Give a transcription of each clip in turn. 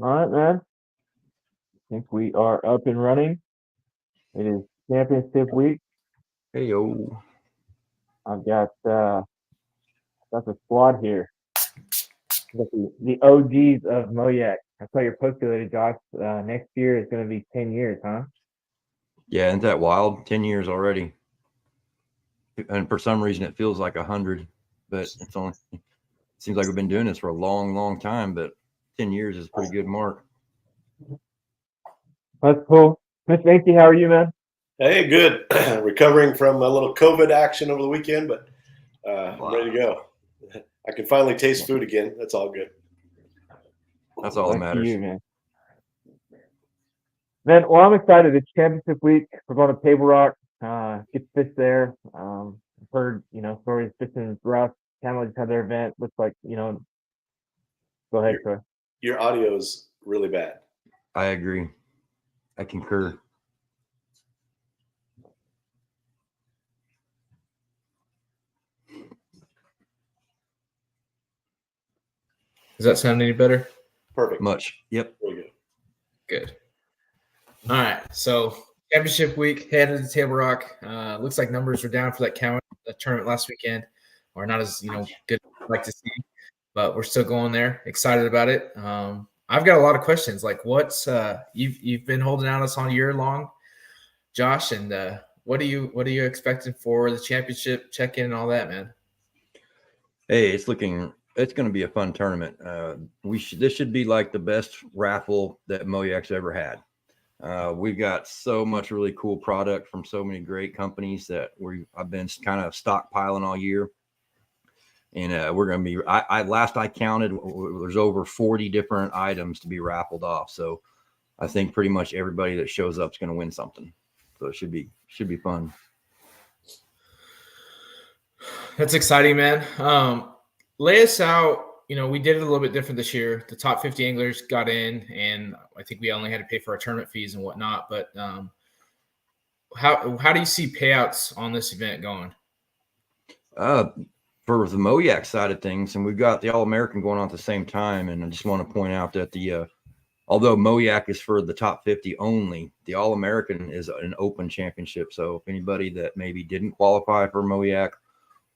All right, man. I think we are up and running. It is championship week. Hey yo. I've got the squad here. Got the OGs of Moyak. I saw your post today, Josh. Next year is going to be 10 years, huh? Yeah, isn't that wild? 10 years already. And for some reason it feels like 100, but it's only seems like we've been doing this for a long, long time, but 10 years is a pretty good mark. That's cool. Miss Vinci, how are you, man? Hey, good. Recovering from a little COVID action over the weekend, but I'm ready to Wow. go. I can finally taste food again. That's all good. That's all that Lucky matters. you, man. Man, well, I'm excited. It's championship week. We're going to Table Rock. Get to fish there. I've heard, stories fishing rough. Camels had their event. Looks like, go ahead, Your Troy. your audio is really bad. I agree. I concur. Does that sound any better? Perfect. Much. Yep. Really good. Good. All right. So championship week, headed to Table Rock. Looks like numbers were down for that tournament last weekend, or not as good as I'd like to see, but we're still going there. Excited about it. I've got a lot of questions. Like, what's you've been holding out us all year long, Josh, and what are you expecting for the championship check-in and all that, man? Hey, it's going to be a fun tournament. This should be like the best raffle that Moyak's ever had. We've got so much really cool product from so many great companies that I've been kind of stockpiling all year. And we're going to be, last I counted, there's over 40 different items to be raffled off. So I think pretty much everybody that shows up is going to win something. So it should be fun. That's exciting, man. Lay us out. We did it a little bit different this year. The top 50 anglers got in, and I think we only had to pay for our tournament fees and whatnot. But how do you see payouts on this event going? For the Moyak side of things, and we've got the All-American going on at the same time, and I just want to point out that although Moyak is for the top 50 only, the All-American is an open championship. So if anybody that maybe didn't qualify for Moyak,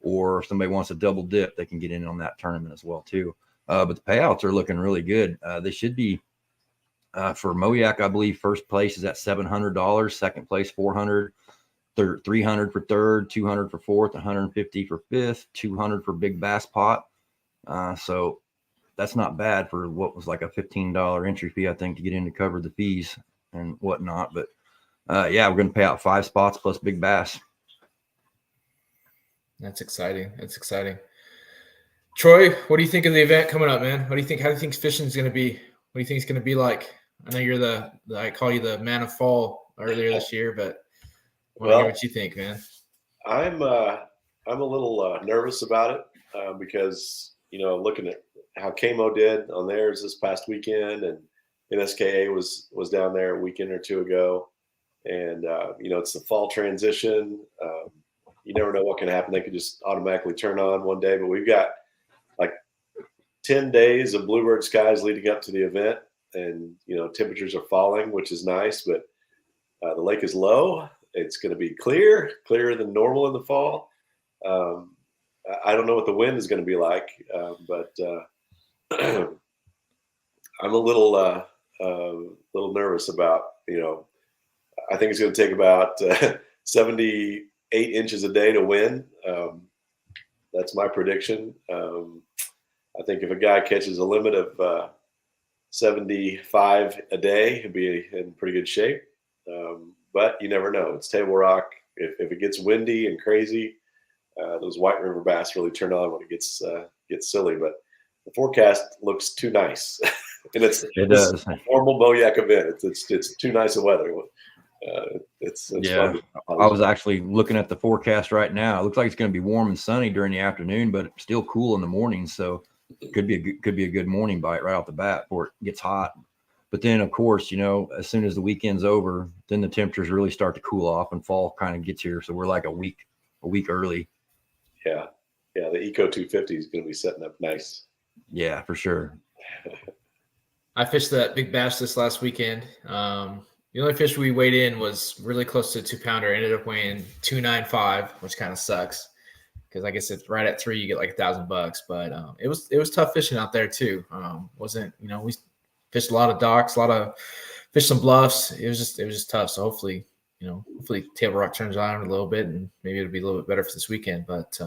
or if somebody wants a double dip, they can get in on that tournament as well too. But the payouts are looking really good. They should be for Moyak, I believe first place is at $700, second place $400, $300 for third, $200 for fourth, $150 for fifth, $200 for big bass pot. So that's not bad for what was like a $15 entry fee, I think, to get in to cover the fees and whatnot. But yeah, we're going to pay out 5 spots plus big bass. That's exciting. Troy, what do you think of the event coming up, man? How do you think fishing is going to be? What do you think it's going to be like? I know you're I call you the man of fall earlier this year, but I want to hear what you think, man. I'm a little nervous about it because looking at how KMO did on theirs this past weekend, and NSKA was down there a weekend or two ago, and it's the fall transition. You never know what can happen. They could just automatically turn on one day, but we've got like 10 days of bluebird skies leading up to the event, and temperatures are falling, which is nice, but the lake is low. It's going to be clearer than normal in the fall. I don't know what the wind is going to be like, but I'm a little nervous about, I think it's going to take about 78 inches a day to win. That's my prediction. I think if a guy catches a limit of 75 a day, he'll be in pretty good shape. But you never know. It's Table Rock. If it gets windy and crazy, those white river bass really turn on when it gets silly. But the forecast looks too nice, and it does. A normal Moyak event. It's too nice of weather. It's yeah. Fun. I was actually looking at the forecast right now. It looks like it's going to be warm and sunny during the afternoon, but still cool in the morning. So it could be a good morning bite right off the bat before it gets hot. But then, of course, as soon as the weekend's over, then the temperatures really start to cool off and fall kind of gets here. So we're like a week early. Yeah. The Eco 250 is going to be setting up nice. Yeah, for sure. I fished that big bass this last weekend. The only fish we weighed in was really close to a 2-pounder. Ended up weighing 295, which kind of sucks because I guess it's right at 3, you get like $1,000. But it was tough fishing out there too. Wasn't we fished a lot of docks, fished some bluffs. It was just tough. So hopefully Table Rock turns on a little bit and maybe it'll be a little bit better for this weekend. But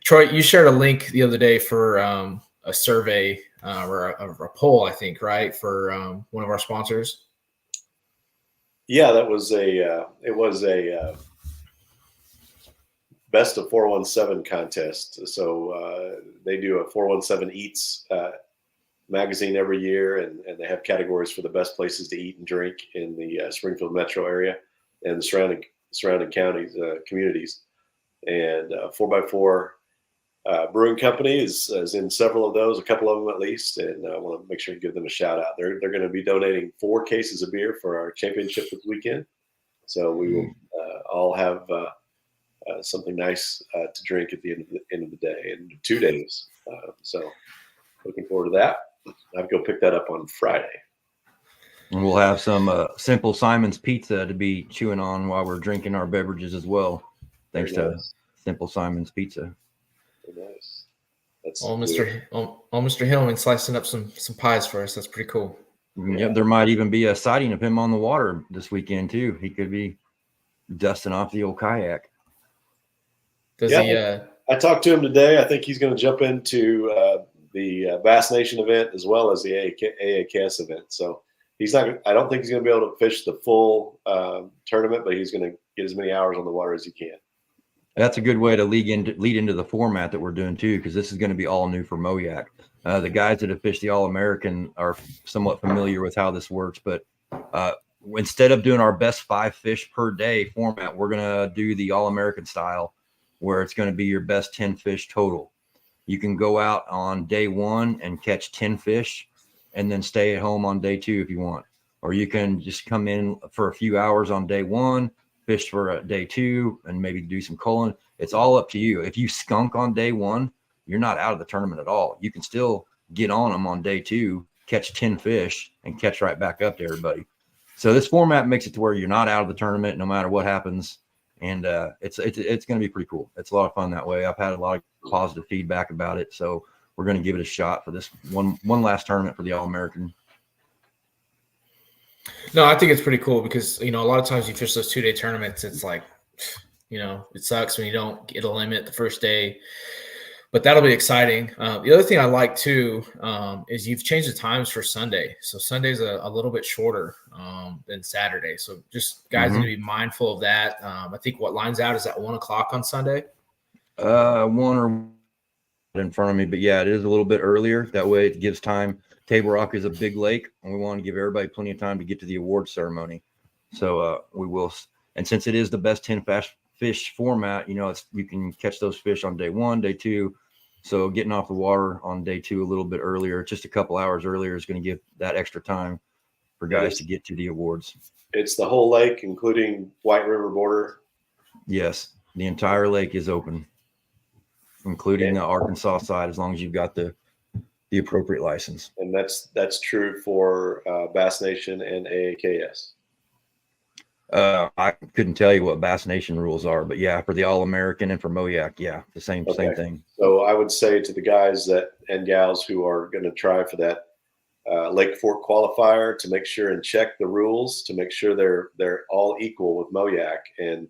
Troy, you shared a link the other day for a survey or a poll, I think, right, for one of our sponsors. Yeah, that was it was a best of 417 contest. So they do a 417 Eats magazine every year, and they have categories for the best places to eat and drink in the Springfield metro area and the surrounding counties, communities. And 4x4 Brewing Company is in several of those, a couple of them at least, and I want to make sure to give them a shout out. They're going to be donating 4 cases of beer for our championship this weekend. So we will all have something nice to drink at the end of the day, and 2 days. So looking forward to that. I'll go pick that up on Friday. And we'll have some Simple Simon's Pizza to be chewing on while we're drinking our beverages as well. Thanks to Simple Simon's Pizza. Very nice. That's Mr. Hillman slicing up some pies for us. That's pretty cool. Yeah, there might even be a sighting of him on the water this weekend too. He could be dusting off the old kayak. I talked to him today. I think he's going to jump into the Bass Nation event as well as the AAKS event. So he's not. I don't think he's going to be able to fish the full tournament, but he's going to get as many hours on the water as he can. That's a good way to lead into the format that we're doing too, because this is going to be all new for Moyak. The guys that have fished the All-American are somewhat familiar with how this works, but instead of doing our best 5 fish per day format, we're going to do the All-American style, where it's going to be your best 10 fish total. You can go out on day 1 and catch 10 fish and then stay at home on day 2 if you want. Or you can just come in for a few hours on day 1, fish for day 2, and maybe do some culling. It's all up to you. If you skunk on day 1, you're not out of the tournament at all. You can still get on them on day 2, catch 10 fish, and catch right back up to everybody. So this format makes it to where you're not out of the tournament no matter what happens. And it's going to be pretty cool. It's a lot of fun that way. I've had a lot of positive feedback about it. So we're going to give it a shot for this one last tournament for the All-American. No, I think it's pretty cool because, a lot of times you fish those 2-day tournaments. It's like, it sucks when you don't get a limit the first day. But that'll be exciting. The other thing I like too is you've changed the times for Sunday. So Sunday's a little bit shorter than Saturday. So just guys need to be mindful of that. I think what lines out is at 1:00 on Sunday. 1 or in front of me, but yeah, it is a little bit earlier. That way it gives time. Table Rock is a big lake, and we want to give everybody plenty of time to get to the award ceremony. So we will, and since it is the best 10 fish format, you can catch those fish on day 1, day 2. So getting off the water on day 2 a little bit earlier, just a couple hours earlier, is going to give that extra time for guys to get to the awards. It's the whole lake, including White River border. Yes, the entire lake is open, including the Arkansas side, as long as you've got the appropriate license. And that's true for Bass Nation and AAKS. I couldn't tell you what Bass Nation rules are, but yeah, for the All-American and for Moyak, yeah, the same thing. So I would say to the guys and gals who are going to try for that Lake Fork qualifier to make sure and check the rules to make sure they're all equal with Moyak. And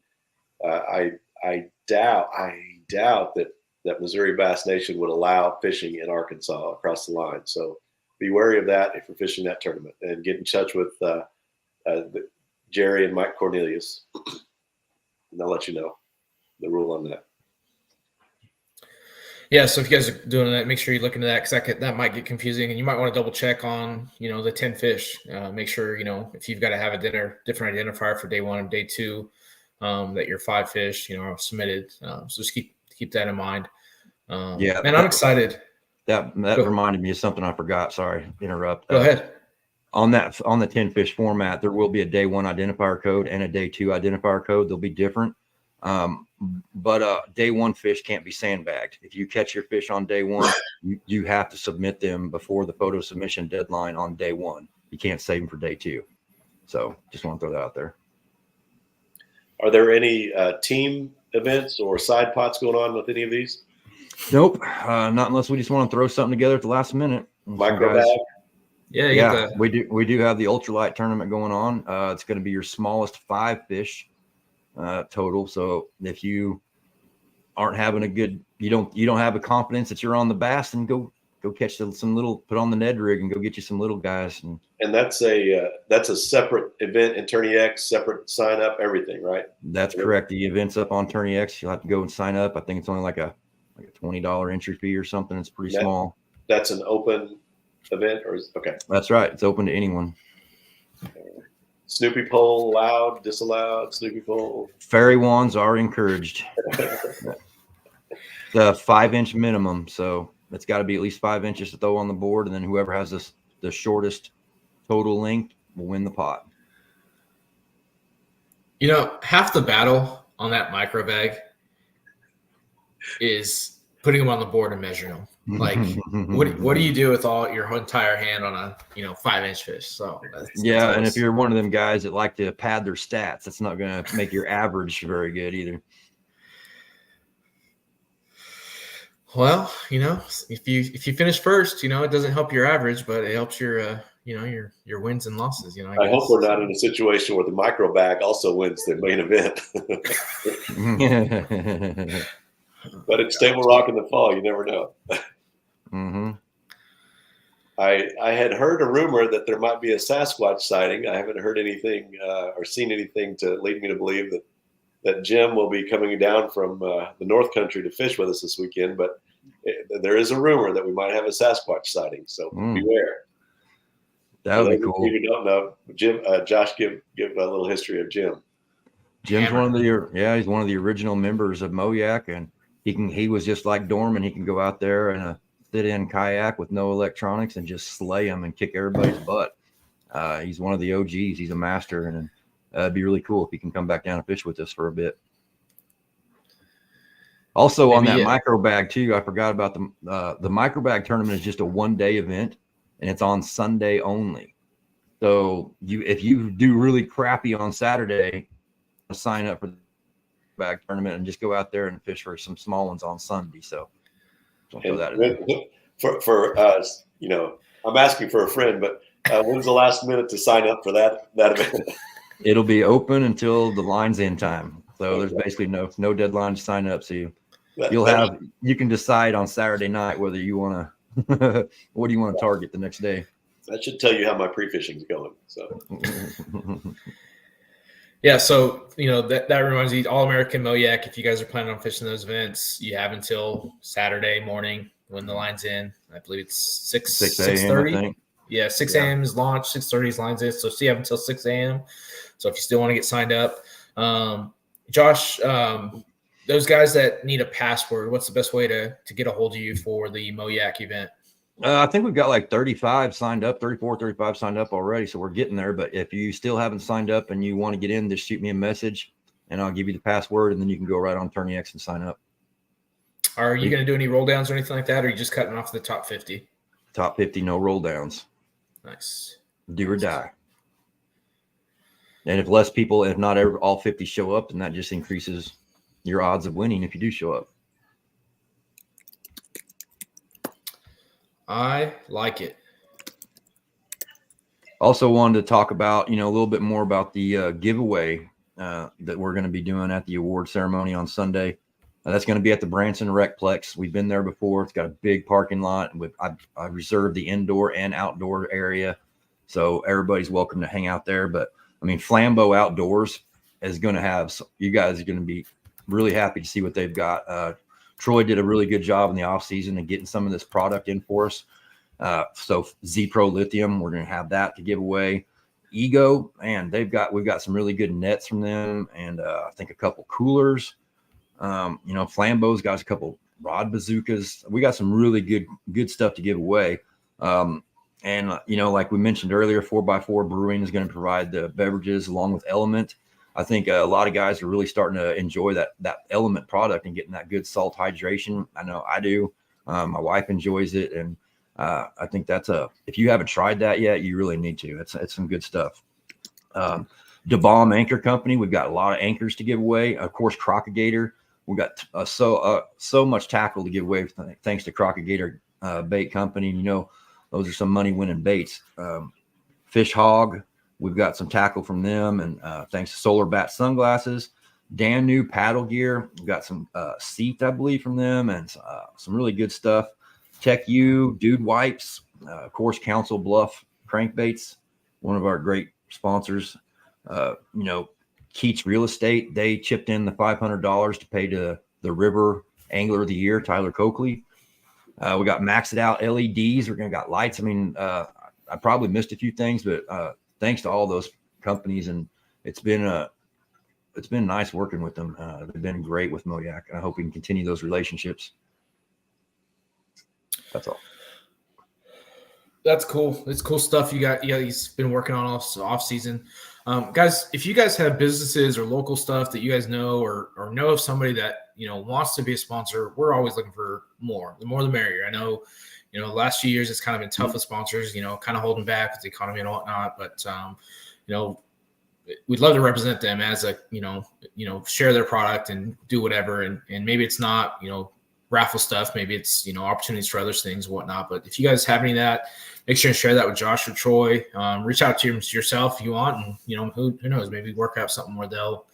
I doubt that Missouri Bass Nation would allow fishing in Arkansas across the line. So be wary of that if you're fishing that tournament, and get in touch with Jerry and Mike Cornelius, and they'll let you know the rule on that. Yeah, so if you guys are doing that, make sure you look into that, because that might get confusing, and you might want to double check on the 10 fish. Make sure if you've got to have a different identifier for day 1 and day 2, that your 5 fish are submitted. So just keep that in mind. Yeah, and I'm excited. That reminded me of something I forgot. Sorry to interrupt. Go ahead. On the 10 fish format, there will be a day 1 identifier code and a day 2 identifier code. They'll be different. But day one fish can't be sandbagged. If you catch your fish on day one, you have to submit them before the photo submission deadline on day one. You can't save them for day two. So just want to throw that out there. Are there any team events or side pots going on with any of these? Nope, not unless we just want to throw something together at the last minute. Micro bag? Yeah, we do have the ultralight tournament going on. It's going to be your smallest 5 fish total. So if you aren't having a good, you don't have a confidence that you're on the bass, and go catch some little, put on the Ned rig and go get you some little guys. And that's a separate event in Tourney X, separate sign up, everything, right? That's correct. The event's up on Tourney X. You'll have to go and sign up. I think it's only like a $20 entry fee or something. It's pretty small. That's an open event, or okay? That's right. It's open to anyone. Snoopy pole allowed, disallowed? Snoopy pole. Fairy wands are encouraged. The 5-inch minimum, so it's got to be at least 5 inches to throw on the board, and then whoever has the shortest total length will win the pot. Half the battle on that micro bag is putting them on the board and measuring them. Like, what do you do with your entire hand on a 5-inch fish? So and if you're one of them guys that like to pad their stats, that's not going to make your average very good either. Well, if you finish first, it doesn't help your average, but it helps your your wins and losses. I hope we're not in a situation where the micro bag also wins the main event. But it's Table Rock in the fall. You never know. Mm-hmm. I had heard a rumor that there might be a Sasquatch sighting. I haven't heard anything or seen anything to lead me to believe that Jim will be coming down from the North Country to fish with us this weekend. But there is a rumor that we might have a Sasquatch sighting, so beware. That would be cool. If you don't know, Jim, Josh, give a little history of Jim. Jim's he's one of the original members of Moyak, and he was just like Dorman. He can go out there in a sit-in kayak with no electronics and just slay them and kick everybody's butt. He's one of the OGs. He's a master, and it'd be really cool if he can come back down and fish with us for a bit. Also, on that micro bag too, I forgot about the micro bag tournament is just a 1-day event, and it's on Sunday only. So if you do really crappy on Saturday, sign up for the bag tournament and just go out there and fish for some small ones on Sunday. So don't throw that in. For us, I'm asking for a friend, but when's the last minute to sign up for that event? It'll be open until the line's in time. So there's basically no deadline to sign up. So you can decide on Saturday night whether you want to what do you want to target the next day. That should tell you how my pre-fishing is going. So yeah, so that reminds me, All American Moyak. If you guys are planning on fishing those events, you have until Saturday morning when the line's in. I believe it's 6:30. Yeah, 6 a.m. is launch. 6:30 is lines in. So you have until 6 a.m. So if you still want to get signed up, Josh, those guys that need a password, what's the best way to get a hold of you for the Moyak event? I think we've got like 34, 35 signed up already. So we're getting there. But if you still haven't signed up and you want to get in, just shoot me a message and I'll give you the password, and then you can go right on Tourney X and sign up. Are you going to do any roll downs or anything like that? Or are you just cutting off the top 50? Top 50, no roll downs. Nice. Do or die. And if not all 50 show up, then that just increases your odds of winning if you do show up. I like it. Also wanted to talk about, a little bit more about the giveaway that we're going to be doing at the award ceremony on Sunday. That's going to be at the Branson Recplex. We've been there before. It's got a big parking lot. I reserved the indoor and outdoor area, so everybody's welcome to hang out there. But Flambeau Outdoors is going to have, you guys are going to be really happy to see what they've got. Troy did a really good job in the off season and getting some of this product in for us. So Z Pro Lithium, we're going to have that to give away. Ego, and we've got some really good nets from them, and I think a couple coolers. Flambeau's got a couple rod bazookas. We got some really good stuff to give away. Like we mentioned earlier, 4x4 Brewing is going to provide the beverages along with Element. I think a lot of guys are really starting to enjoy that element product and getting that good salt hydration. I know I do. My wife enjoys it, and I think if you haven't tried that yet, you really need to. It's some good stuff. DeBalm Anchor Company, we've got a lot of anchors to give away. Of course, Crocagator. We've got so much tackle to give away thanks to Crocagator Bait Company. You know, those are some money-winning baits. Fish Hog, we've got some tackle from them, and thanks to Solar Bat Sunglasses. Dan New Paddle Gear, we've got some seat, I believe, from them, and some really good stuff. Tech U, Dude Wipes, of course, Council Bluff Crankbaits, one of our great sponsors. Keats Real Estate, they chipped in the $500 to pay to the River Angler of the Year, Tyler Coakley. We got Maxed Out LEDs. We're going to got lights. I mean, I probably missed a few things, but thanks to all those companies, and it's been nice working with them. They've been great with Moyak. I hope we can continue those relationships. That's all. That's cool. It's cool stuff you got. Yeah, he's been working on off season. Guys, if you guys have businesses or local stuff that you guys know or know of somebody that, wants to be a sponsor, we're always looking for more. The more the merrier. I know, the last few years it's kind of been tough with sponsors, kind of holding back with the economy and whatnot. But, we'd love to represent them as share their product and do whatever. And maybe it's not, raffle stuff. Maybe it's, opportunities for other things and whatnot. But if you guys have any of that, make sure and share that with Josh or Troy. Reach out to yourself if you want. And, who knows, maybe work out something where they'll,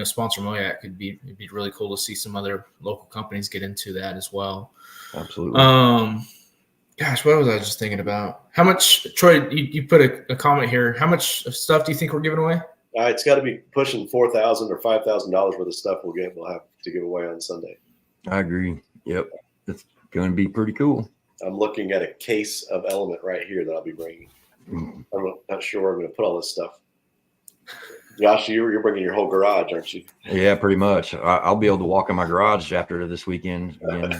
sponsor Moyak. It'd be really cool to see some other local companies get into that as well. Absolutely. Gosh, what was I just thinking about? How much, Troy, you put a comment here. How much stuff do you think we're giving away? It's got to be pushing $4,000 or $5,000 worth of stuff we'll have to give away on Sunday. I agree. Yep. It's going to be pretty cool. I'm looking at a case of Element right here that I'll be bringing. I'm not sure where I'm going to put all this stuff. Josh, you're bringing your whole garage, aren't you? Yeah, pretty much. I'll be able to walk in my garage after this weekend. And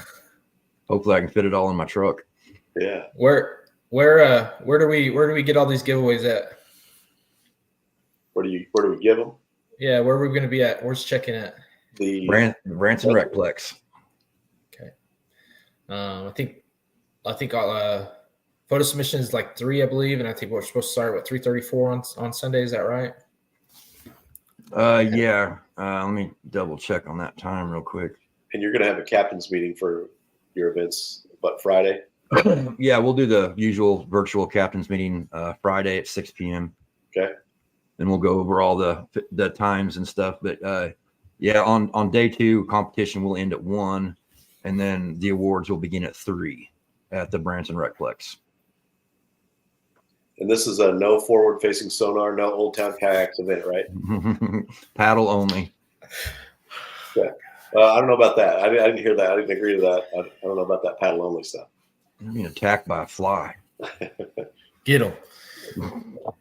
hopefully I can fit it all in my truck. Yeah. Where do we get all these giveaways at? Where do we give them? Yeah, where are we going to be at? Where's checking at? The Branson Recplex. Okay. I think photo submission is like 3, I believe, and I think we're supposed to start at 3:34 on Sunday. Is that right? Yeah. Let me double check on that time real quick. And you're going to have a captain's meeting for your events, but Friday? Yeah, we'll do the usual virtual captain's meeting Friday at 6 p.m. Okay. And we'll go over all the times and stuff. But yeah, on day 2, competition will end at 1, and then the awards will begin at 3 at the Branson Recplex. And this is a no forward-facing sonar, no Old Town Kayaks event, right? Paddle only. Yeah. I don't know about that. I didn't hear that. I didn't agree to that. I don't know about that paddle only stuff. You're being attacked by a fly. Get them.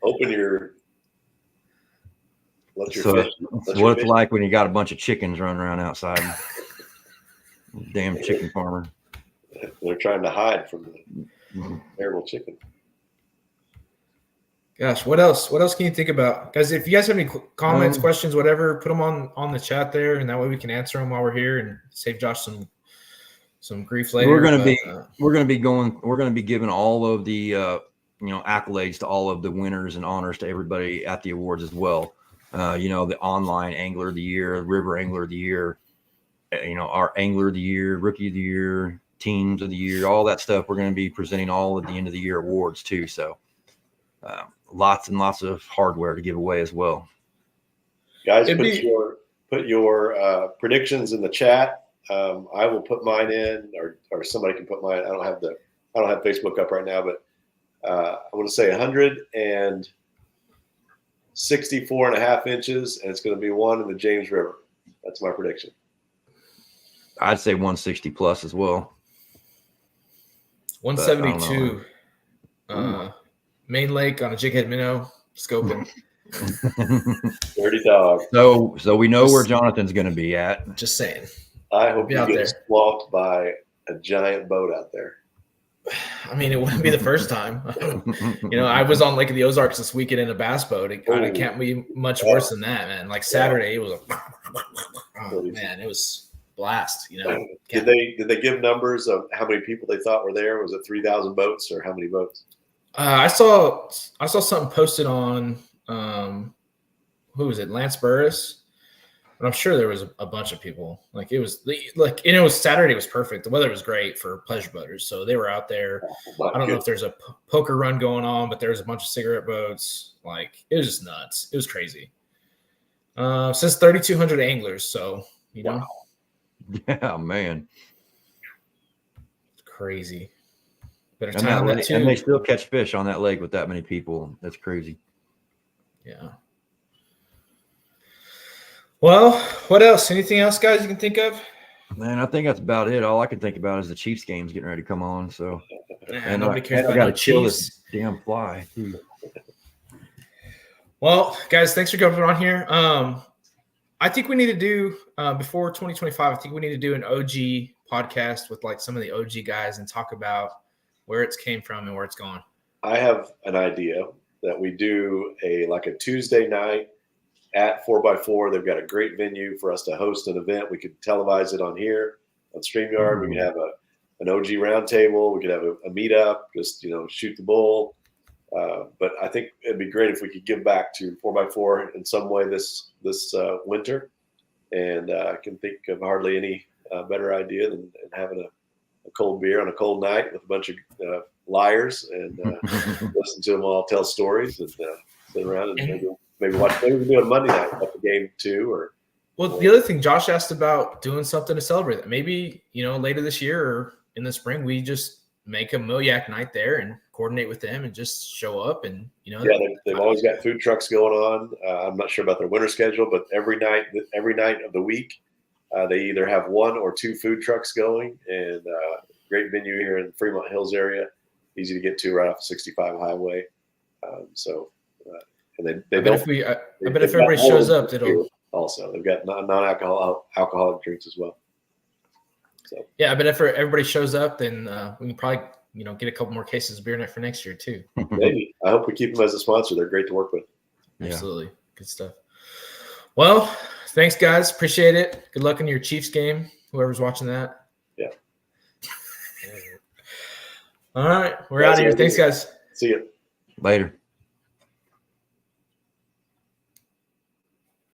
Open your. Let your So fish. it's what it's like when you got a bunch of chickens running around outside. Damn chicken farmer. They're trying to hide from the terrible chicken. Gosh, what else can you think about? Guys, if you guys have any comments, questions, whatever, put them on the chat there, and that way we can answer them while we're here and save Josh some grief later. We're gonna be giving all of the accolades to all of the winners and honors to everybody at the awards as well. The online Angler of the Year, River Angler of the Year, our Angler of the Year, Rookie of the Year, Teams of the Year, all that stuff. We're going to be presenting all at the end of the year awards too. So lots and lots of hardware to give away as well. Guys, put your predictions in the chat. I will put mine in, or somebody can put mine. I don't have Facebook up right now, but I want to say 164.5 inches, and it's going to be one in the James River. That's my prediction. I'd say 160 plus as well. 172. Main Lake on a jighead minnow, scoping. Dirty dog. So we know where Jonathan's going to be at. Just saying. I hope you get swamped by a giant boat out there. I mean, it wouldn't be the first time. I was on Lake of the Ozarks this weekend in a bass boat. It can't be much worse than that, man. Like Saturday, it was man, it was blast. Did they give numbers of how many people they thought were there? Was it 3,000 boats or how many boats? I saw something posted on who was it, Lance Burris. But I'm sure there was a bunch of people. Like it was Saturday was perfect. The weather was great for pleasure boaters, so they were out there. I don't know if there's a poker run going on, but there was a bunch of cigarette boats. Like it was just nuts. It was crazy. Says 3,200 anglers, so Wow. Yeah, man. It's crazy. And they still catch fish on that lake with that many people. That's crazy. Yeah. Well, what else? Anything else, guys, you can think of? Man, I think that's about it. All I can think about is the Chiefs game's getting ready to come on. So, and nobody cares about the Chiefs. Damn fly. Well, guys, thanks for coming on here. I think we need to do before 2025. I think we need to do an OG podcast with like some of the OG guys and talk about where it's came from and where it's gone. I have an idea that we do a Tuesday night at 4x4. They've got a great venue for us to host an event. We could televise it on here on StreamYard. We could have an OG roundtable. We could have a meetup, just shoot the bull. But I think it'd be great if we could give back to 4x4 in some way this winter. And I can think of hardly any better idea than having a cold beer on a cold night with a bunch of liars and listen to them all tell stories and sit around and maybe watch. Maybe we do it a Monday night, watch the game too. The other thing, Josh asked about doing something to celebrate that. Maybe later this year or in the spring, we just make a Moyak night there and coordinate with them and just show up and they've always got food trucks going on. I'm not sure about their winter schedule, but every night of the week they either have one or two food trucks going, and great venue here in the Fremont Hills area, easy to get to right off 65 highway. And I bet if everybody shows up, it'll also they've got non-alcoholic drinks as well. So yeah, I bet if everybody shows up, then we can probably get a couple more cases of beer night for next year too. Maybe. I hope we keep them as a sponsor. They're great to work with. Absolutely. Good stuff. Well, thanks guys. Appreciate it. Good luck in your Chiefs game. Whoever's watching that. Yeah. All right. We're out of here. Thanks guys. See you. Later.